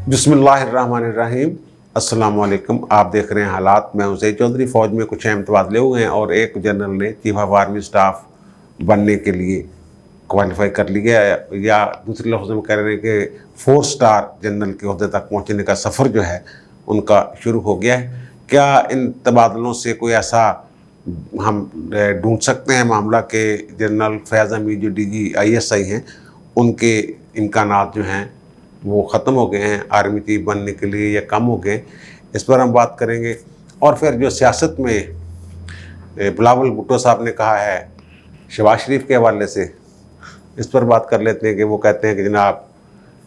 बिस्मिल्लाहिर्रहमानिर्रहीम। अस्सलाम वालेकुम। आप देख रहे हैं हालात। मैं हुसैन चौधरी। फ़ौज में कुछ अहम तबादले हुए हैं और एक जनरल ने चीफ ऑफ आर्मी स्टाफ बनने के लिए क्वालिफाई कर लिया है, या दूसरे लफ्ज़ों में कह रहे हैं कि 4 स्टार जनरल के अहदे तक पहुँचने का सफ़र जो है उनका शुरू हो गया है। क्या इन तबादलों से कोई ऐसा हम ढूंढ सकते हैं मामला कि जनरल फैज़ हमीद जो DG ISI हैं उनके इम्कानात जो हैं वो ख़त्म हो गए हैं आर्मी चीफ बनने के लिए या कम हो गए? इस पर हम बात करेंगे। और फिर जो सियासत में बिलावल भुट्टो साहब ने कहा है शहबाज शरीफ के हवाले से, इस पर बात कर लेते हैं कि वो कहते हैं कि जनाब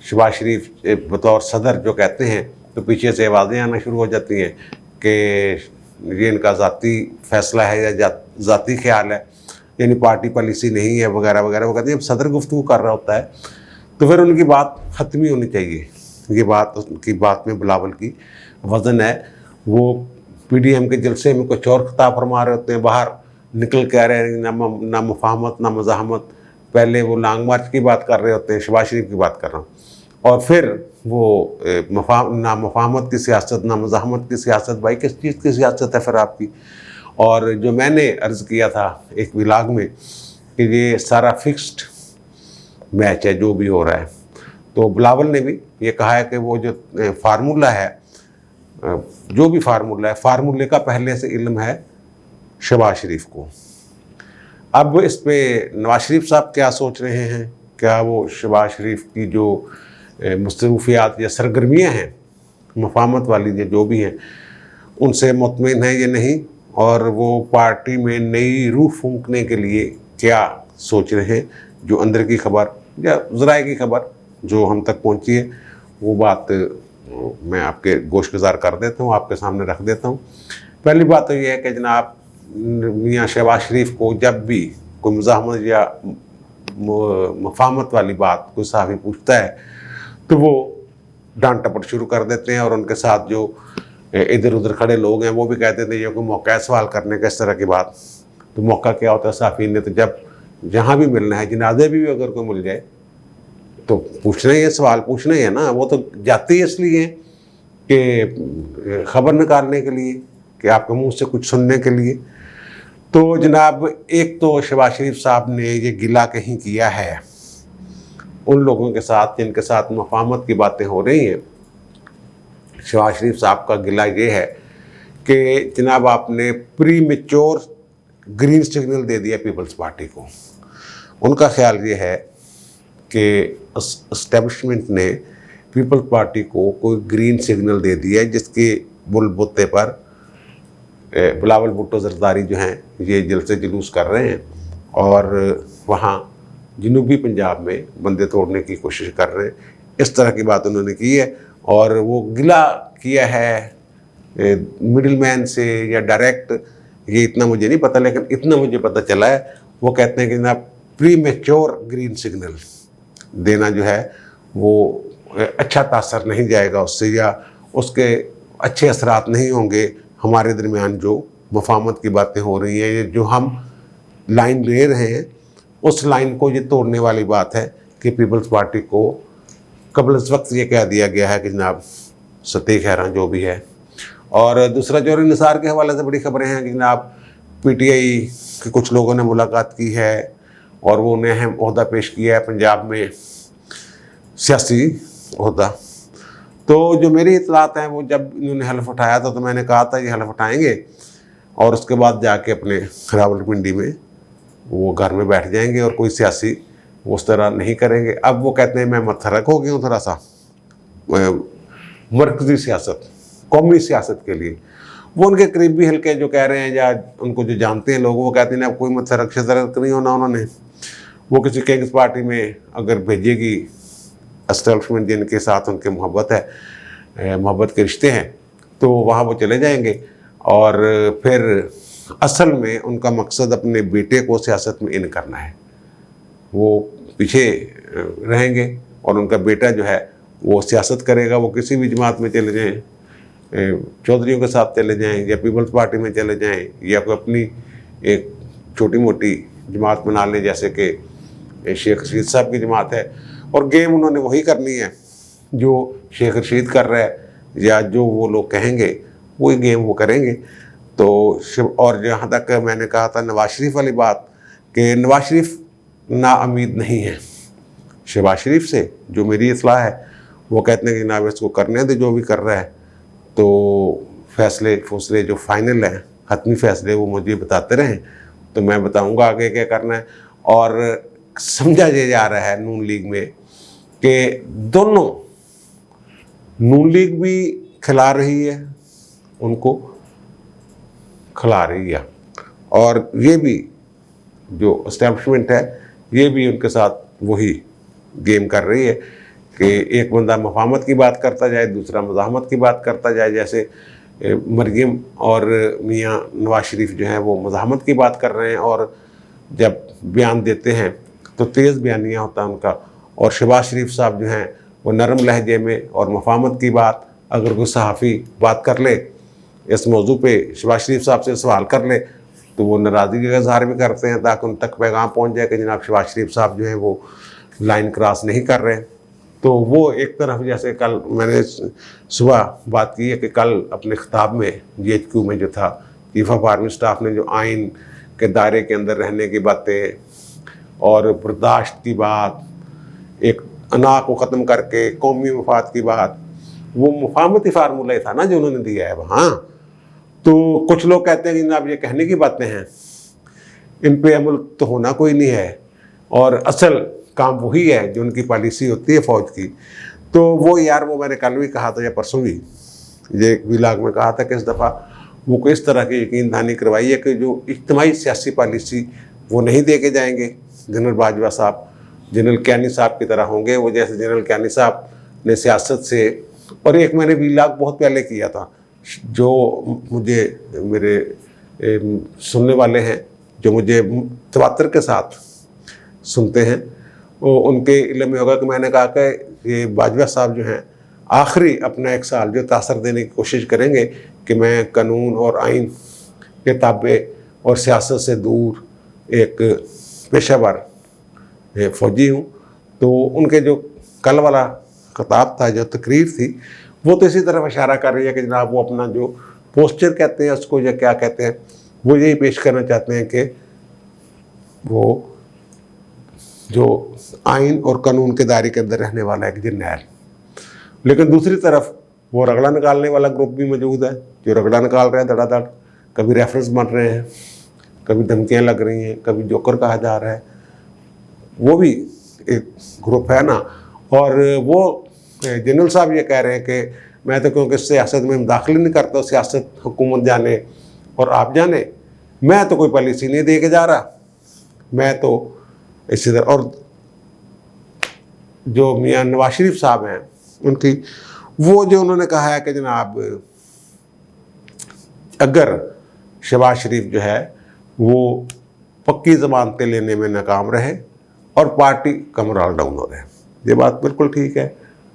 शहबाज शरीफ बतौर सदर जो कहते हैं तो पीछे से आवाज़ें आना शुरू हो जाती हैं कि ये इनका ज़ाती फ़ैसला है या ज़ाती ख्याल है, यानी पार्टी पॉलिसी नहीं है वगैरह वगैरह। वो कहते हैं जब सदर गुफ्तगू कर रहा होता है तो फिर उनकी बात ख़त्म ही होनी चाहिए। ये बात उनकी बात में बिलावल की वज़न है। वो PDM के जलसे में कुछ और खिताब फरमा रहे होते हैं, बाहर निकल के आ रहे हैं ना मुफाहमत ना मज़ाहमत। पहले वो लॉन्ग मार्च की बात कर रहे होते हैं, शहबाज शरीफ की बात कर रहा हूँ, और फिर वो ना मुफाहमत की सियासत ना मज़ाहमत की सियासत। भाई किस चीज़ की सियासत है फिर आपकी? और जो मैंने अर्ज़ किया था एक व्लॉग में कि ये सारा फिक्स्ड मैच है जो भी हो रहा है, तो बिलावल ने भी ये कहा है कि वो जो फार्मूला है, जो भी फार्मूला है, फार्मूले का पहले से इल्म है शहबाज शरीफ को। अब इस पे नवाज शरीफ साहब क्या सोच रहे हैं? क्या वो शहबाज शरीफ की जो मसरूफियात या सरगर्मियाँ हैं मुफाहमत वाली जो भी हैं उनसे मुतमईन है या नहीं, और वो पार्टी में नई रूह फूंकने के लिए क्या सोच रहे हैं? जो अंदर की खबर या ज़राए की खबर जो हम तक पहुंची है वो बात मैं आपके गोशगुजार कर देता हूँ, आपके सामने रख देता हूँ। पहली बात तो ये है कि जनाब मियाँ शहबाज शरीफ को जब भी कोई मुज़ाहमत या मुफाहमत वाली बात कोई सहाफ़ी पूछता है तो वो डांट टपट शुरू कर देते हैं, और उनके साथ जो इधर उधर खड़े लोग हैं वो भी कहते थे ये कोई मौका है सवाल करने का, इस तरह की बात। तो मौका क्या होता है सहाफ़ी ने? तो जब जहाँ भी मिलना है, जनाजे भी अगर कोई मिल जाए तो पूछना ही है, सवाल पूछना ही है ना। वो तो जाती है इसलिए कि खबर निकालने के लिए, कि आपके मुंह से कुछ सुनने के लिए। तो जनाब एक तो शहबाज शरीफ साहब ने ये गिला कहीं किया है उन लोगों के साथ जिनके साथ मुफाहमत की बातें हो रही हैं। शहबाज शरीफ साहब का गिला ये है कि जनाब आपने प्री मेच्योर ग्रीन सिग्नल दे दिया पीपल्स पार्टी को। उनका ख्याल ये है कि एस्टेब्लिशमेंट ने पीपल्स पार्टी को कोई ग्रीन सिग्नल दे दिया है जिसके बुलबुत्ते पर बिलावल भुट्टो जरदारी जो हैं ये जलसे जुलूस कर रहे हैं और वहाँ जनूबी पंजाब में बंदे तोड़ने की कोशिश कर रहे हैं। इस तरह की बात उन्होंने की है, और वो गिला किया है मिडिल मैन से या डायरेक्ट, ये इतना मुझे नहीं पता, लेकिन इतना मुझे पता चला है वो कहते हैं कि जनाब प्री मेच्योर ग्रीन सिग्नल देना जो है वो अच्छा तासर नहीं जाएगा उससे, या उसके अच्छे असरात नहीं होंगे हमारे दरमियान जो मुफाहमत की बातें हो रही हैं, ये जो हम लाइन ले रहे हैं उस लाइन को ये तोड़ने वाली बात है कि पीपल्स पार्टी को कबल इस वक्त ये कह दिया गया है कि जनाब सती खैरा जो भी है। और दूसरा जौहरी निसार के हवाले से बड़ी खबरें हैं कि जनाब PTI के कुछ लोगों ने मुलाकात की है और वो उन्हें अहम ओहदा पेश किया है पंजाब में, सियासी ओहदा। तो जो मेरी इतलात हैं वो जब इन्होंने हल्फ उठाया था तो मैंने कहा था ये हल्फ उठाएंगे और उसके बाद जाके अपने रावलपिंडी में वो घर में बैठ जाएंगे और कोई सियासी वो उस तरह नहीं करेंगे। अब वो कहते हैं मैं मतहरक हो गया हूँ थोड़ा सा मरकज़ी सियासत, कौमी सियासत के लिए। वो उनके करीबी हल्के जो कह रहे हैं या उनको जो जानते हैं लोग वो कहते हैं अब कोई मतहरक शतरक नहीं होना उन्होंने। वो किसी किंग्स पार्टी में अगर भेजेगी एस्टेब्लिशमेंट जिनके साथ उनके मोहब्बत है, मोहब्बत के रिश्ते हैं, तो वहाँ वो चले जाएंगे। और फिर असल में उनका मकसद अपने बेटे को सियासत में इन करना है, वो पीछे रहेंगे और उनका बेटा जो है वो सियासत करेगा। वो किसी भी जमात में चले जाएं, चौधरियों के साथ चले जाएं या पीपल्स पार्टी में चले जाएं या कोई अपनी एक छोटी मोटी जमात बना लें जैसे कि शेख रशीद साहब की जमात है, और गेम उन्होंने वही करनी है जो शेख रशीद कर रहा है या जो वो लोग कहेंगे वही गेम वो करेंगे। तो और जहाँ तक मैंने कहा था नवाज शरीफ वाली बात, कि नवाज शरीफ नाउम्मीद नहीं है शहबाज शरीफ से, जो मेरी इत्तला है वो कहते हैं कि जनाब इसको करने दे जो भी कर रहा है, तो फैसले जो फाइनल हैं, हतमी फैसले वो मुझे बताते रहें, तो मैं बताऊंगा आगे क्या करना है। और समझा ये जा रहा है नून लीग में कि दोनों, नून लीग भी खिला रही है, उनको खिला रही है, और ये भी जो एस्टैब्लिशमेंट है ये भी उनके साथ वही गेम कर रही है कि एक बंदा मफाहमत की बात करता जाए, दूसरा मज़ाहमत की बात करता जाए। जैसे मरियम और मियाँ नवाज शरीफ जो हैं वो मज़ाहमत की बात कर रहे हैं, और जब बयान देते हैं तो तेज़ बयानिया होता है उनका, और शहबाज शरीफ साहब जो हैं वो नरम लहजे में और मफाहमत की बात, अगर कोई सहाफ़ी बात कर ले इस मौजू पे, शहबाज शरीफ साहब से सवाल कर ले, तो वो नाराज़गी का इज़हार भी करते हैं ताकि उन तक पैगाम पहुँच जाए कि जनाब शहबाज शरीफ साहब जो हैं वो लाइन क्रॉस नहीं कर रहे। तो वो एक तरफ, जैसे कल मैंने सुबह बात की है कि कल अपने खिताब में GHQ में जो था चीफ ऑफ आर्मी स्टाफ ने जो आइन के दायरे के अंदर रहने की बातें और बर्दाश्त की बात, एक अना को ख़त्म करके कौमी मफाद की बात, वो मुफाहमती फार्मूला ही था ना जो उन्होंने दिया है वहाँ। तो कुछ लोग कहते हैं कि जनाब ये कहने की बातें हैं, इन पे अमल तो होना कोई नहीं है, और असल काम वही है जो उनकी पॉलिसी होती है फ़ौज की। तो वो यार, वो मैंने कल भी कहा था या परसों भी ये व्लॉग में कहा था कि इस दफ़ा वो को इस तरह की यकीन दहानी करवाई है कि जो इज्तिमाई सियासी पॉलिसी वो नहीं दे के जाएंगे जनरल बाजवा साहब, जनरल कियानी साहब की तरह होंगे। वो जैसे जनरल कियानी साहब ने सियासत से, और एक मैंने व्लॉग बहुत पहले किया था, जो मुझे मेरे सुनने वाले हैं जो मुझे तवातर के साथ सुनते हैं, वो उनके इल्म में होगा कि मैंने कहा कि ये बाजवा साहब जो हैं आखिरी अपना एक साल जो तासर देने की कोशिश करेंगे कि मैं कानून और आइन के ताबे और सियासत से दूर एक पेशावर फ़ौजी हूँ। तो उनके जो कल वाला खिताब था, जो तकरीर थी, वो तो इसी तरफ इशारा कर रही है कि जनाब वो अपना जो पोस्चर कहते हैं उसको, या क्या कहते हैं, वो यही पेश करना चाहते हैं कि वो जो आइन और कानून के दायरे के अंदर रहने वाला एक जर्नैल। लेकिन दूसरी तरफ वो रगड़ा निकालने वाला ग्रुप भी मौजूद है जो रगड़ा निकाल रहे हैं धड़ाधड़, कभी रेफरेंस बन रहे हैं, कभी धमकियाँ लग रही हैं, कभी जोकर कहा जा रहा है, वो भी एक ग्रुप है ना। और वो जनरल साहब ये कह रहे हैं कि मैं तो क्योंकि सियासत में दाखिल नहीं करता, सियासत हुकूमत जाने और आप जाने, मैं तो कोई पॉलिसी नहीं दे के जा रहा, मैं तो इसी तरह। और जो मियाँ नवाज शरीफ साहब हैं उनकी वो जो उन्होंने कहा है कि जनाब अगर शहबाज शरीफ जो है वो पक्की ज़मानतें लेने में नाकाम रहे और पार्टी का मोराल डाउन हो रहा है, ये बात बिल्कुल ठीक है,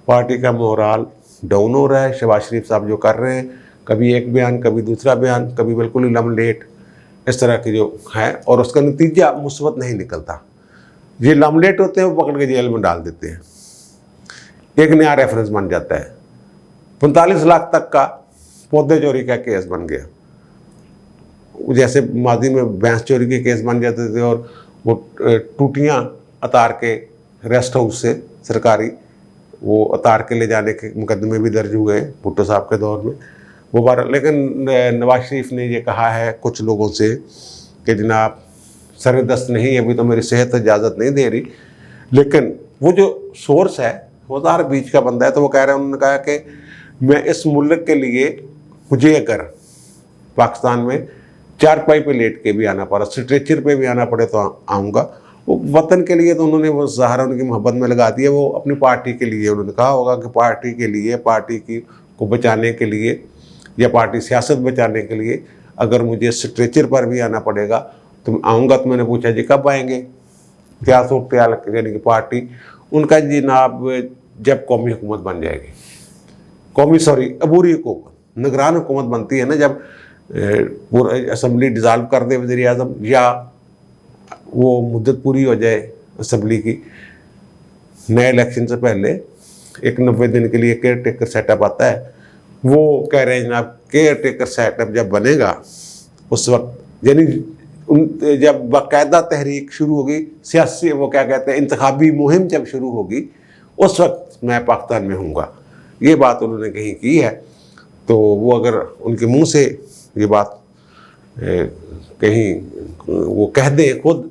पार्टी का मोराल डाउन हो रहा है। शहबाज शरीफ साहब जो कर रहे हैं, कभी एक बयान कभी दूसरा बयान, कभी बिल्कुल ही लमलेट, इस तरह की जो है, और उसका नतीजा मुस्बत नहीं निकलता। ये लमलेट होते हैं वो पकड़ के जेल में डाल देते हैं, एक नया रेफरेंस बन जाता है, 45 लाख तक का पौधे चोरी का केस बन गया। जैसे माजी में भैंस चोरी के केस बन जाते थे और वो टूटियाँ उतार के रेस्ट हाउस से सरकारी वो उतार के ले जाने के मुकदमे भी दर्ज हुए भुट्टो साहब के दौर में वो बार। लेकिन नवाज शरीफ ने ये कहा है कुछ लोगों से कि जनाब सर दस्त नहीं, अभी तो मेरी सेहत इजाज़त नहीं दे रही। लेकिन वो जो सोर्स है वो तार बीच का बंदा है, तो वो कह रहे हैं, उन्होंने कहा कि मैं इस मुल्क के लिए, मुझे अगर पाकिस्तान में चारपाई पे लेट के भी आना पड़ा, स्ट्रेचर पे भी आना पड़े तो आऊँगा। वो वतन के लिए तो उन्होंने वो ज़ाहिर उनकी मोहब्बत में लगा दिया, वो अपनी पार्टी के लिए उन्होंने कहा होगा कि पार्टी के लिए, पार्टी की को बचाने के लिए या पार्टी सियासत बचाने के लिए अगर मुझे स्ट्रेचर पर भी आना पड़ेगा तो आऊँगा। तो मैंने पूछा जी कब आएंगे, क्या सूरत यानी कि पार्टी उनका जनाब जब कौमी हुकूमत बन जाएगी, अबूरी हुकूमत, निगरान हुकूमत बनती है ना, जब पूरा असम्बली डिज़ाल्व कर दे वज़ीर आज़म या वो मुद्दत पूरी हो जाए असम्बली की, नए इलेक्शन से पहले एक 90 दिन के लिए केयर टेकर सेटअप आता है, वो कह रहे हैं जनाब केयर टेकर सेटअप जब बनेगा उस वक्त, यानी जब बाकायदा तहरीक शुरू होगी, सियासी वो क्या कहते हैं इंतखाबी मुहिम जब शुरू होगी, उस वक्त मैं पाकिस्तान में हूँगा। ये बात उन्होंने कहीं की है। तो वो अगर उनके मुंह से ये बात कहीं वो कह दें खुद,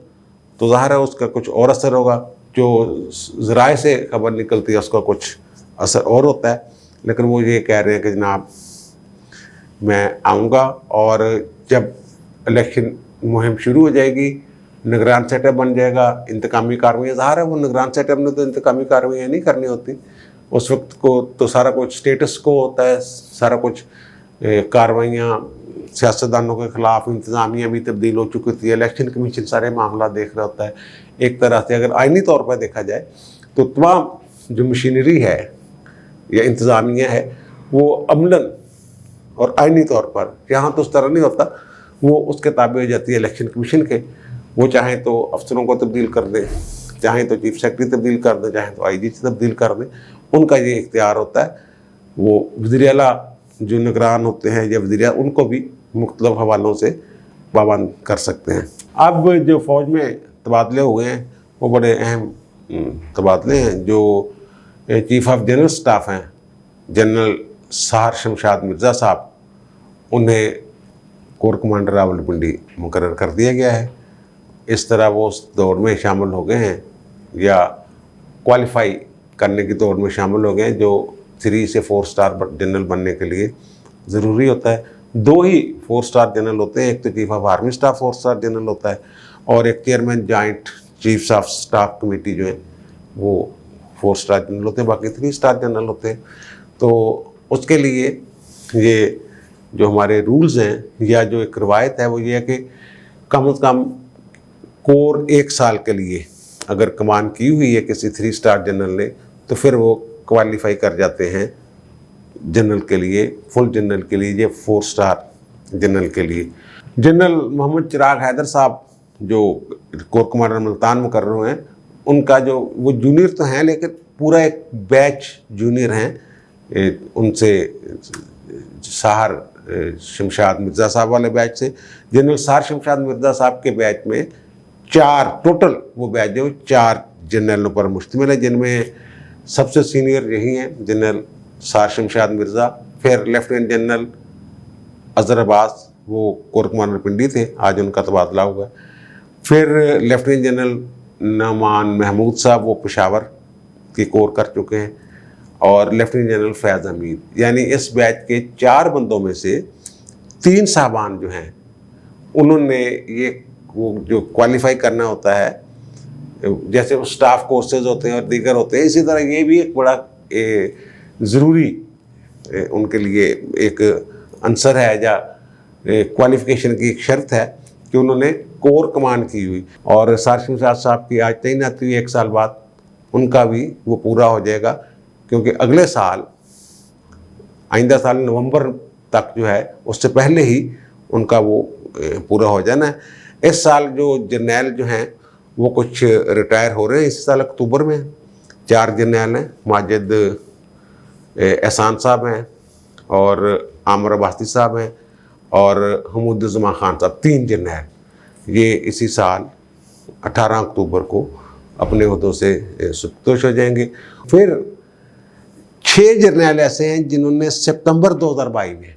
तो ज़ाहिर है उसका कुछ और असर होगा, जो ज़राए से खबर निकलती है उसका कुछ असर और होता है। लेकिन वो ये कह रहे हैं कि जनाब मैं आऊँगा, और जब इलेक्शन मुहिम शुरू हो जाएगी, निगरान सेटअप बन जाएगा, इंतकामी कार्रवाई, ज़ाहिर है वो निगरान सेटअप ने तो इंतकामी कार्रवाई नहीं करनी होती, उस वक्त को तो सारा कुछ स्टेटस को होता है, सारा कुछ कार्रवाइयाँ सियासतदानों के ख़िलाफ़, इंतज़ामिया भी तब्दील हो चुकी थी, इलेक्शन कमीशन सारे मामला देख रहा होता है। एक तरह से अगर आइनी तौर पर देखा जाए तो तमाम जो मशीनरी है या इंतज़ामिया है वो अमलन और आइनी तौर पर, यहाँ तो उस तरह नहीं होता, वो उसके ताबे हो जाती है इलेक्शन कमीशन के। वो चाहें तो अफसरों को तब्दील कर दें, चाहें तो चीफ सेक्रेटरी तब्दील कर दें, चाहें तो IG तब्दील कर दें, उनका ये इख्तियार होता है। वो वज़ीर आला जो निगरान होते हैं या वज़ीर आला, उनको भी मुख्तलिफ हवालों से पाबंद कर सकते हैं। अब जो फ़ौज में तबादले हुए हैं वो बड़े अहम तबादले हैं। जो चीफ ऑफ जनरल स्टाफ हैं जनरल साहर शमशाद मिर्ज़ा साहब, उन्हें कोर कमांडर रावलपिंडी मुकर्रर कर दिया गया है। इस तरह वो उस दौड़ में शामिल हो गए हैं या क्वालिफाई करने की दौड़ में शामिल हो गए हैं जो 3 से 4 स्टार जनरल बनने के लिए ज़रूरी होता है। 2 ही 4 स्टार जनरल होते हैं, एक तो chief of army staff 4 star general होता है, और एक chairman joint chiefs of staff committee जो है वो 4 स्टार जनरल होते हैं, बाकी 3 स्टार जनरल होते हैं। तो उसके लिए ये जो हमारे रूल्स हैं या जो एक रवायत है वो ये है कि कम से कम कोर 1 साल के लिए अगर कमान की हुई है किसी 3 स्टार जनरल ने, तो फिर वो क्वालिफाई कर जाते हैं जनरल के लिए, फुल जनरल के लिए या 4 स्टार जनरल के लिए। जनरल मोहम्मद चिराग हैदर साहब जो कोर कमांडर मुल्तान मुकर्रर हुए हैं, उनका जो वो जूनियर तो हैं लेकिन पूरा एक बैच जूनियर हैं, उनसे साहर शमशाद मिर्ज़ा साहब वाले बैच से। जनरल साहर शमशाद मिर्ज़ा साहब के बैच में 4 टोटल वो बैच जो 4 जनरलों पर मुश्तमिल है, जिनमें सबसे सीनियर यही हैं जनरल साहर शमशाद मिर्ज़ा, फिर लेफ्टिनेंट जनरल अज़हर अब्बास, वो कोर कमांडर पिंडी थे, आज उनका तबादला हुआ। फिर लेफ्टिनेंट जनरल नमान महमूद साहब, वो पेशावर की कोर कर चुके हैं, और लेफ्टिनेंट जनरल फैज़ हमीद। यानी इस बैच के 4 बंदों में से 3 साहबान जो हैं उन्होंने ये वो जो क्वालिफाई करना होता है, जैसे स्टाफ कोर्सेज होते हैं और दीगर होते हैं, इसी तरह ये भी एक बड़ा ज़रूरी उनके लिए एक आंसर है या क्वालिफ़िकेशन की एक शर्त है कि उन्होंने कोर कमांड की हुई। और साहर शमशाद साहब की आज तैनाती हुई 1 साल बाद, उनका भी वो पूरा हो जाएगा, क्योंकि अगले साल आइंदा साल नवंबर तक जो है उससे पहले ही उनका वो पूरा हो जाना है। इस साल जो जर्नैल जो हैं वो कुछ रिटायर हो रहे हैं, इस साल अक्टूबर में 4 जर्नैल हैं, माजिद एहसान साहब हैं और आमर अब्बासी साहब हैं और हमूदुज़्ज़मा खान साहब, 3 जर्नैल ये इसी साल 18 अक्टूबर को अपने ओहदों से सुपुर्द हो जाएंगे। फिर 6 जर्नैल ऐसे हैं जिन्होंने सितंबर 2022 में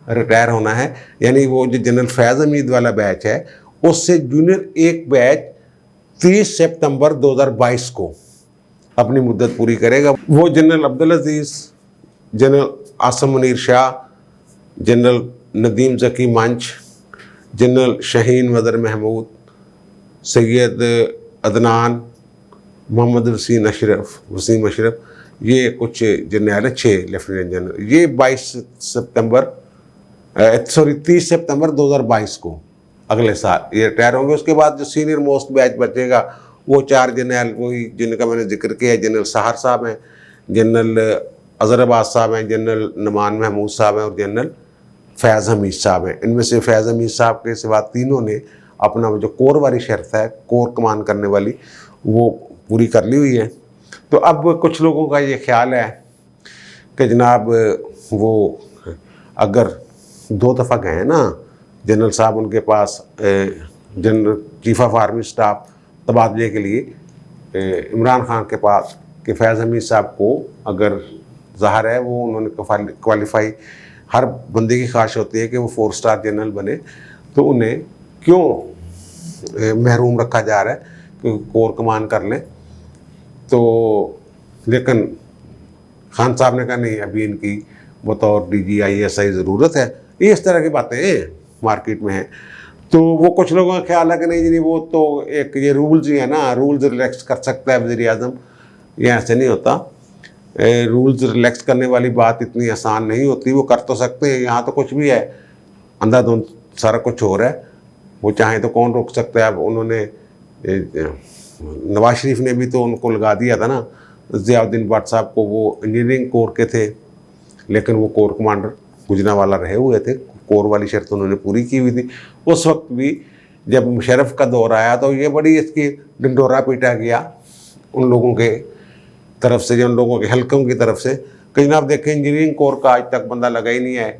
रिटायर होना है, यानी वो जो जनरल फैज़ हमीद वाला बैच है उससे जूनियर एक बैच 30 सितंबर 2022 को अपनी मुद्दत पूरी करेगा। वो जनरल अब्दुल अजीज़, जनरल आसम मुनीर शाह, जनरल नदीम ज़की मंच, जनरल शहीन मदर महमूद, सैयद अदनान, मोहम्मद वसीम अशरफ, ये कुछ जर्नैल है, 6 लेफ्टिनेंट जनरल। ये 30 सितंबर 2022 को अगले साल ये रिटायर होंगे। उसके बाद जो सीनियर मोस्ट बैच बचेगा वो 4 जर्नैल वही जिनका मैंने जिक्र किया है, जनरल साहर साहब हैं, जनरल अज़हर अब्बास साहब हैं, जनरल नमान महमूद साहब हैं और जनरल फैज़ हमीद साहब हैं। इनमें से फैज़ हमीद साहब के सिवा तीनों ने अपना जो कोर वाली शर्त है, कोर कमान करने वाली, वो पूरी कर ली हुई है। तो अब कुछ लोगों का ये ख्याल है कि जनाब वो अगर 2 दफ़ा गए हैं ना जनरल साहब उनके पास, general chief of army staff तबादले के लिए इमरान खान के पास, कि फैज़ हमीद साहब को अगर ज़ाहिर है वो उन्होंने क्वालिफाई, हर बंदे की ख्वाहिश होती है कि वो 4 स्टार जनरल बने, तो उन्हें क्यों महरूम रखा जा रहा है कि कोर कमान कर लें। तो लेकिन खान साहब ने कहा नहीं, अभी इनकी बतौर DGISI ज़रूरत है। ये इस तरह की बातें मार्केट में हैं। तो वो कुछ लोगों का ख्याल है कि नहीं जी वो तो एक ये रूल्स ही है ना, रूल्स रिलैक्स कर सकता है वज़ीर-ए-आज़म। ये ऐसे नहीं होता, रूल्स रिलैक्स करने वाली बात इतनी आसान नहीं होती। वो कर तो सकते हैं, यहाँ तो कुछ भी है, अंधाधुंध सारा कुछ हो रहा है, वो चाहें तो कौन रोक सकता है। अब उन्होंने नवाज शरीफ ने भी तो उनको लगा दिया था ना, ज़ियाउद्दीन भट्ट साहब को, वो इंजीनियरिंग कोर के थे लेकिन वो कोर कमांडर गुजरांवाला रहे हुए थे, कोर वाली शर्त उन्होंने पूरी की हुई थी। उस वक्त भी जब मुशर्रफ का दौर आया तो ये बड़ी इसकी ढिंढोरा पीटा गया उन लोगों के तरफ से, जो उन लोगों के हल्कों की तरफ से, कि जनाब देखें इंजीनियरिंग कोर का आज तक बंदा लगा ही नहीं है,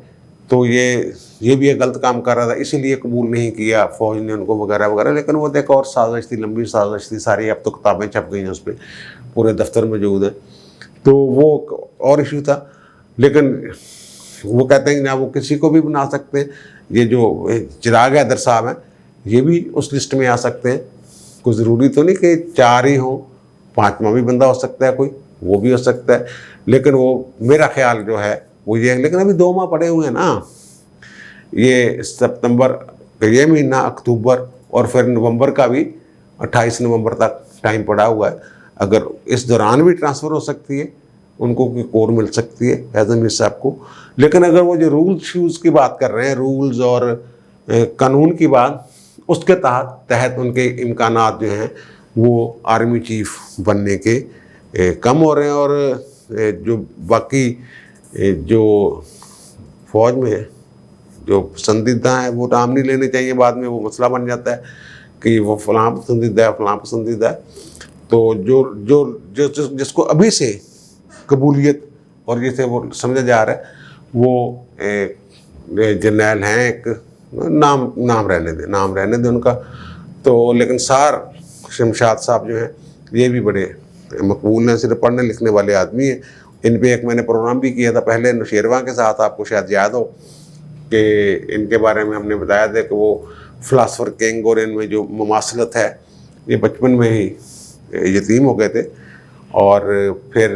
तो ये भी एक गलत काम कर रहा था, इसीलिए कबूल नहीं किया फ़ौज ने उनको वगैरह वगैरह। लेकिन वो देखो और साजिश थी, लंबी साजिश थी सारी, अब तो किताबें छप गई हैं उस पर, पूरे दफ्तर मौजूद है। तो वो और इशू था। लेकिन वो कहते हैं कि ना वो किसी को भी बना सकते हैं। ये जो चिराग हैदर साहब हैं ये भी उस लिस्ट में आ सकते हैं। कोई ज़रूरी तो नहीं कि 4 ही हों, 5वां भी बंदा हो सकता है कोई, वो भी हो सकता है। लेकिन वो मेरा ख्याल जो है वो ये है। लेकिन अभी 2 माह पड़े हुए हैं ना, ये सितंबर का ये महीना, अक्टूबर और फिर नवंबर का भी 28 नवंबर तक टाइम पड़ा हुआ है। अगर इस दौरान भी ट्रांसफ़र हो सकती है, उनको कोई कोर मिल सकती है फैज़ हमीद साहब को। लेकिन अगर वो जो रूल शूज़ की बात कर रहे हैं, रूल्स और कानून की बात, उसके तहत उनके इम्कानात जो हैं वो आर्मी चीफ बनने के कम हो रहे हैं। और जो बाकी जो फ़ौज में जो पसंदीदा हैं वो नाम नहीं लेने चाहिए, बाद में वो मसला बन जाता है कि वो फ़लाँ पसंदीदा है, फ़लाँ पसंदीदा है। तो जो जिसको अभी से कबूलियत और जिसे वो समझा जा रहा है वो जर्नैल हैं, एक नाम रहने दें उनका। तो लेकिन सार शमशाद साहब जो हैं ये भी बड़े मकबूल हैं, सिर्फ पढ़ने लिखने वाले आदमी हैं। इन पे एक मैंने प्रोग्राम भी किया था पहले नौशेरवां के साथ, आपको शायद याद हो कि इनके बारे में हमने बताया था कि वो फ़िलासफ़र किंग और इनमें जो मुमासलत है ये बचपन में ही यतीम हो गए थे और फिर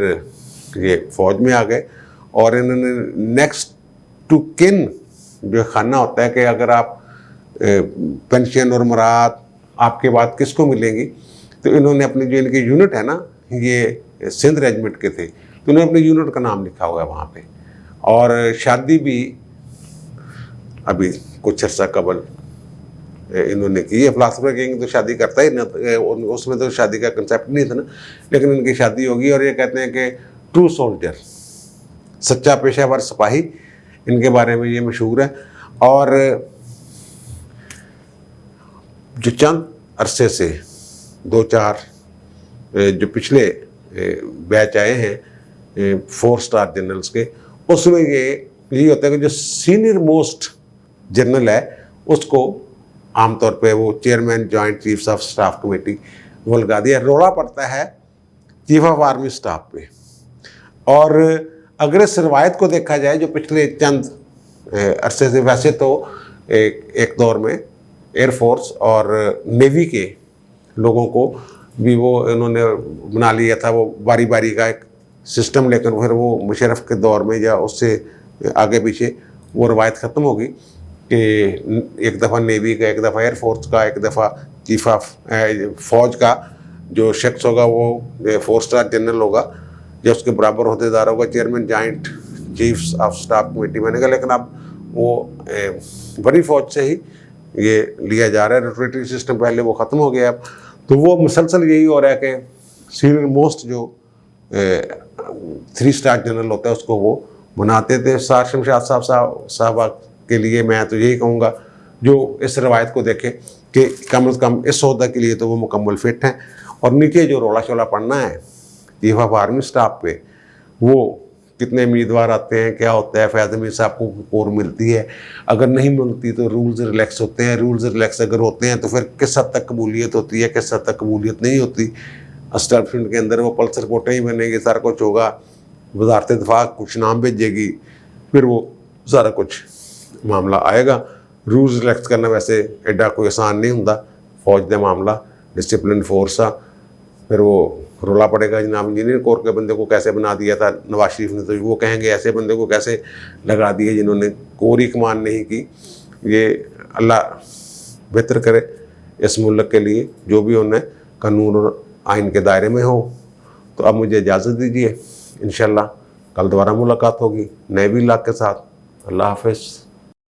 ये फ़ौज में आ गए। और इन्होंने नेक्स्ट टू किन जो खाना होता है कि अगर आप पेंशन और मुराद आपके बाद किसको मिलेंगी, तो इन्होंने अपनी जो इनकी यूनिट है ना, ये सिंध रेजिमेंट के थे, तो उन्होंने अपनी यूनिट का नाम लिखा हुआ है वहाँ पे। और शादी भी अभी कुछ अर्सा कबल इन्होंने की है। फ़िलासफ़र किंग तो शादी करता ही ना, उसमें तो शादी का कंसेप्ट नहीं था ना, लेकिन इनकी शादी होगी। और ये कहते हैं कि ट्रू सोल्जर, सच्चा पेशावर सिपाही, इनके बारे में ये मशहूर है। और जो चंद अरसे से 2-4 जो पिछले बैच आए हैं 4 स्टार जनरल्स के, उसमें यही होता है कि जो सीनियर मोस्ट जनरल है उसको आमतौर पे वो chairman joint chiefs of staff committee वो लगा दिया। रोड़ा पड़ता है चीफ ऑफ आर्मी स्टाफ पे। और अगर इस रवायत को देखा जाए जो पिछले चंद अरसे से, वैसे तो एक दौर में एयरफोर्स और नेवी के लोगों को भी वो इन्होंने बना लिया था वो बारी बारी का एक सिस्टम, लेकिन फिर वो मुशर्रफ के दौर में या उससे आगे पीछे वो रवायत ख़त्म होगी कि एक दफ़ा नेवी का, एक दफ़ा एयरफोर्स का, एक दफ़ा चीफ ऑफ फ़ौज का जो शख्स होगा वो 4 स्टार जनरल होगा, या उसके बराबर अहदेदार होगा chairman joint chiefs of staff committee बनेगा। लेकिन अब वो बड़ी फ़ौज से ही ये लिया जा रहा है, रोटेटरी सिस्टम पहले वो ख़त्म हो गया अब। तो वो मुसलसल यही हो रहा है कि सीनियर मोस्ट जो 3 स्टार जनरल होता है उसको वो बनाते थे। सार शमशाद साहब के लिए मैं तो यही कहूँगा जो इस रवायत को देखे कि कम से कम इस ओहदा के लिए तो वो मुकम्मल फिट हैं। और नीचे जो रोला शोला पड़ना है चीफ ऑफ आर्मी स्टाफ पे, वो कितने उम्मीदवार आते हैं, क्या होता है, फैज़ अमीर साहब को कोर मिलती है, अगर नहीं मिलती तो रूल्स रिलैक्स होते हैं, रूल्स रिलैक्स अगर होते हैं तो फिर किस हद तक कबूलियत होती है, किस हद तक कबूलियत नहीं होती। एस्टैब्लिशमेंट के अंदर वो पल्स रिपोर्टें ही बनेंगी, सारा कुछ होगा, वजारत दिफा कुछ नाम भेजेगी, फिर वो सारा कुछ मामला आएगा। रूल्स रिलैक्स करना वैसे एडा कोई आसान नहीं होंदा, फौज का मामला डिसिप्लिन फोर्स आ, फिर वो रोला पड़ेगा जनाब इंजीनियर कोर के बंदे को कैसे बना दिया था नवाज शरीफ ने, तो वो कहेंगे ऐसे बंदे को कैसे लगा दिए जिन्होंने कोर ही कमान नहीं की। ये अल्लाह बेहतर करे इस मुल्क के लिए, जो भी उन्हें कानून और आइन के दायरे में हो। तो अब मुझे इजाज़त दीजिए, इंशाल्लाह कल दोबारा मुलाकात होगी नए व्लॉग के साथ। अल्लाह हाफ़िज़।